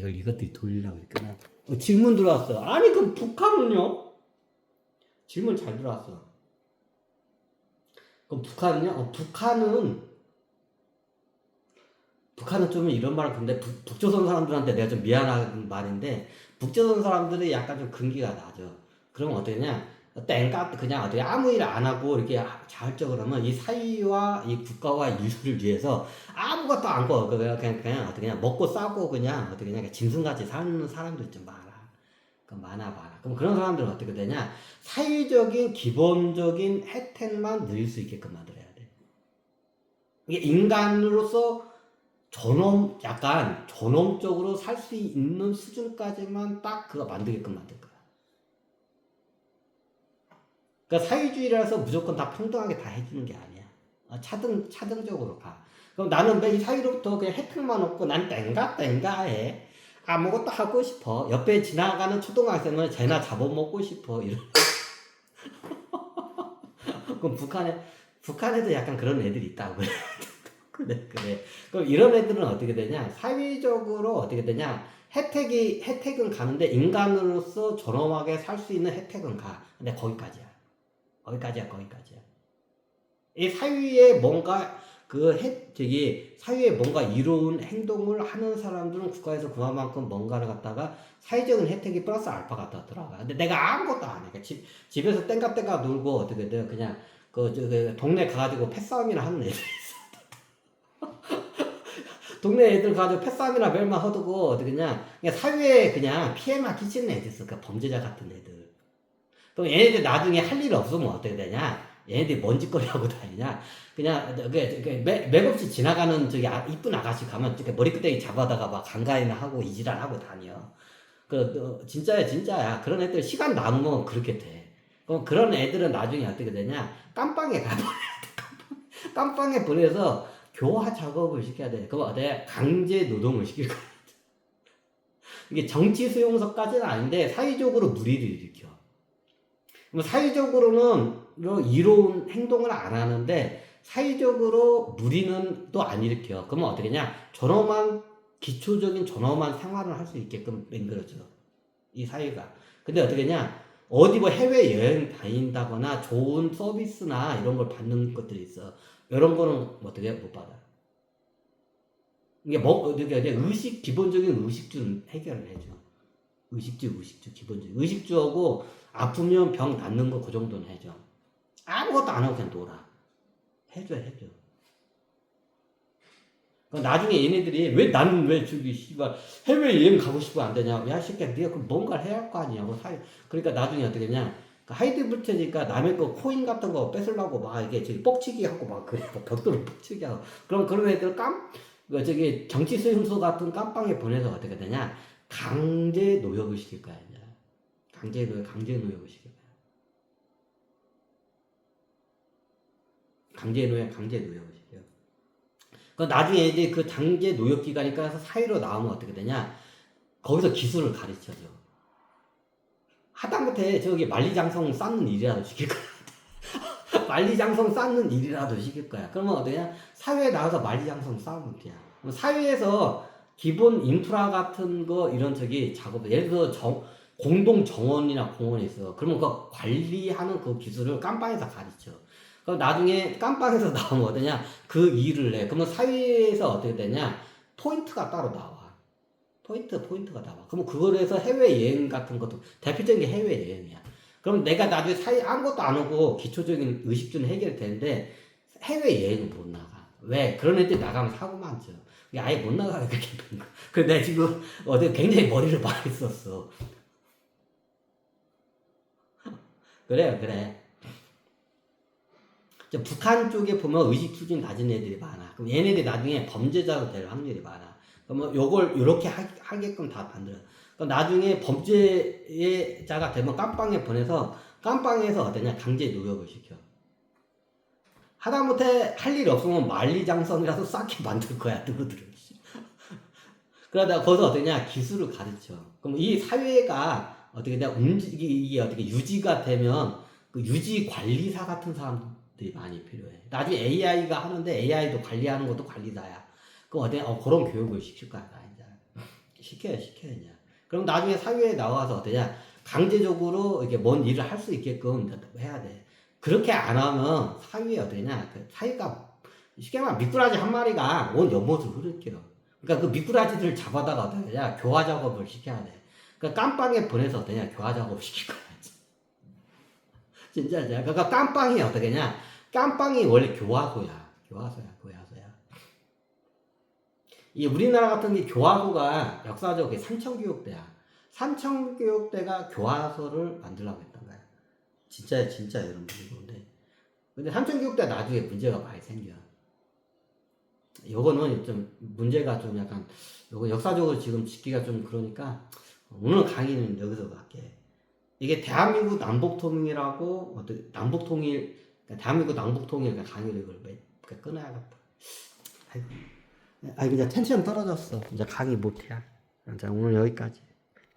이걸 이것들이 돌리려고 했구나. 질문 들어왔어. 아니 그 북한은요? 질문 잘 들어왔어. 그럼 북한은요? 북한은 좀 이런 말을 근데 북조선 사람들한테 내가 좀 미안한 말인데 북조선 사람들이 약간 좀 근기가 나죠. 그러면 어떠냐? 땡까 그냥 어떻게 아무 일 안 하고 이렇게 자율적으로 하면 이 사회와 이 국가와 인류를 위해서 아무것도 안 하고 그냥 어떻게 그냥 먹고 싸고 그냥 어떻게 그냥 짐승같이 사는 사람들 좀 많아. 그 많아. 그럼 그런 사람들은 어떻게 되냐? 사회적인 기본적인 혜택만 누릴 수 있게끔 만들어야 돼. 이게 인간으로서 약간 존엄적으로 살 수 있는 수준까지만 딱 그거 만들게끔 만들 거야. 그러니까 사회주의라서 무조건 다 평등하게 다 해주는 게 아니야. 차등적으로 가. 그럼 나는 왜 이 사회로부터 그냥 혜택만 얻고 난 땡가 해. 아무것도 하고 싶어. 옆에 지나가는 초등학생은 쟤나 잡아먹고 싶어. 이런. 그럼 북한에도 약간 그런 애들이 있다고. 그래. 그럼 이런 애들은 어떻게 되냐? 사회적으로 어떻게 되냐? 혜택은 가는데 인간으로서 존엄하게 살 수 있는 혜택은 가. 근데 거기까지야. 이 사회에 뭔가 사회에 뭔가 이로운 행동을 하는 사람들은 국가에서 그만큼 뭔가를 갖다가 사회적인 혜택이 플러스 알파가 더 들어가. 근데 내가 아무것도 안 해. 그러니까 집에서 땡가땡가 놀고 어떻게 돼? 그냥 동네 가가지고 패싸움이나 하는 애들. 동네 애들 가지고 패싸움이나 멸만 허두고 어떻게 그냥 사회에 그냥 피해만 끼치는 애들 있어. 그 범죄자 같은 애들. 그럼 얘네들 나중에 할 일 없으면 어떻게 되냐? 얘네들이 뭔 짓거리 하고 다니냐? 그냥 맥없이 지나가는 이쁜 아가씨 가면 머리끄댕이 잡아다가 막 강간이나 하고 이지랄 하고 다녀. 진짜야. 그런 애들 시간 남으면 그렇게 돼. 그럼 그런 애들은 나중에 어떻게 되냐? 깜빵에 가버려. 깜빵에 보내서 교화 작업을 시켜야 돼. 그거 어때? 강제 노동을 시킬 거야. 이게 정치 수용소까지는 아닌데 사회적으로 무리를 일으켜. 사회적으로는 이로운 행동을 안 하는데 사회적으로 무리는 또 안 일으켜. 그러면 어떻게 냐 기초적인 존엄한 생활을 할 수 있게끔 만들어져. 이 사회가. 근데 어떻게 어디 해외여행 다닌다거나 좋은 서비스나 이런 걸 받는 것들이 있어. 이런 거는 어떻게 못 받아. 이게 기본적인 의식주는 해결을 해줘. 의식주 기본적인. 의식주하고 아프면 병 낫는 거 그 정도는 해줘. 아무것도 안 하고 그냥 놀아. 해줘. 나중에 얘네들이 나는 왜 씨발 해외여행 가고 싶어 안 되냐? 야 새끼야 네가 그럼 뭔가를 해야 할 거 아니야. 그러니까 나중에 어떻게 되냐? 하이드부트니까 남의 거 코인 같은 거 뺏으려고 막 이게 뻑치기 하고 막 그래. 벽돌을 뻑치기 하고. 그럼 그런 애들 정치 수용소 같은 깜빵에 보내서 어떻게 되냐? 강제 노역을 시킬 거야. 이제. 강제 노역을 시킬 거야. 강제 노역을 시켜. 나중에 이제 그 강제 노역 기간이 끝나서 사회로 나오면 어떻게 되냐? 거기서 기술을 가르쳐줘. 하다못해 만리장성 쌓는 일이라도 시킬 거야. 만리장성 쌓는 일이라도 시킬 거야. 그러면 어떠냐? 사회에 나와서 만리장성 쌓으면 돼. 사회에서 기본 인프라 같은 거 이런 작업, 예를 들어 공동 정원이나 공원이 있어. 그러면 그 관리하는 그 기술을 깜빵에서 가르쳐. 그럼 나중에 깜빵에서 나오면 어떠냐? 그 일을 해. 그러면 사회에서 어떻게 되냐? 포인트가 따로 나와. 포인트가 나와. 그럼 그걸 해서 해외여행 같은 것도, 대표적인 게 해외여행이야. 그럼 내가 나중에 아무것도 안 하고 기초적인 의식주는 해결이 되는데 해외여행은 못 나가. 왜? 그런 애들이 나가면 사고만 쳐. 아예 못 나가게 그렇게 된 거야. 그래서 내가 지금 굉장히 머리를 많이 썼어. 그래. 북한 쪽에 보면 의식 수준이 낮은 애들이 많아. 그럼 얘네들이 나중에 범죄자로 될 확률이 많아. 그러면 요걸 요렇게 하게끔 다 만들어. 그럼 나중에 범죄자가 되면 깜빵에서 어떠냐? 강제 노역을 시켜. 하다못해 할 일 없으면 만리장성이라도 쌓게 만들 거야, 누구들은. 그러다가 거기서 어떠냐? 기술을 가르쳐. 그럼 이 사회가 어떻게 이게 어떻게 유지가 되면 그 유지 관리사 같은 사람들이 많이 필요해. 나중에 AI가 하는데 AI도 관리하는 것도 관리사야. 그럼 그런 교육을 시킬 거야, 이제. 시켜야 그냥. 그럼 나중에 사회에 나와서 어떠냐 강제적으로 이렇게 뭔 일을 할 수 있게끔 해야 돼. 그렇게 안 하면 사회에 어떠냐 그 사회가 쉽게 말하면 미꾸라지 한 마리가 온 연못을 흐를게요. 그러니까 그 미꾸라지들을 잡아다가 어떠냐 교화 작업을 시켜야 돼. 그러니까 깜빵에 보내서 어떠냐 교화 작업 시킬 거야. 진짜. 그러니까 깜빵이 어떻게냐 깜빵이 원래 교화소야. 이 우리나라 같은 게 교화소가 역사적으로 산청교육대야. 산청교육대가 교화소를 만들려고 했던 거야. 진짜 여러분들이 그런데. 근데 산청교육대 나중에 문제가 많이 생겨. 요거는 좀 문제가 좀 약간 요거 역사적으로 지금 짓기가 좀 그러니까 오늘 강의는 여기서 갈게. 이게 대한민국 남북통일하고 어떤 남북통일 대한민국 남북통일 강의를 이걸 끊어야겠다. 아이고. 그냥 텐션 떨어졌어. 이제 강의 못해. 자, 오늘 여기까지.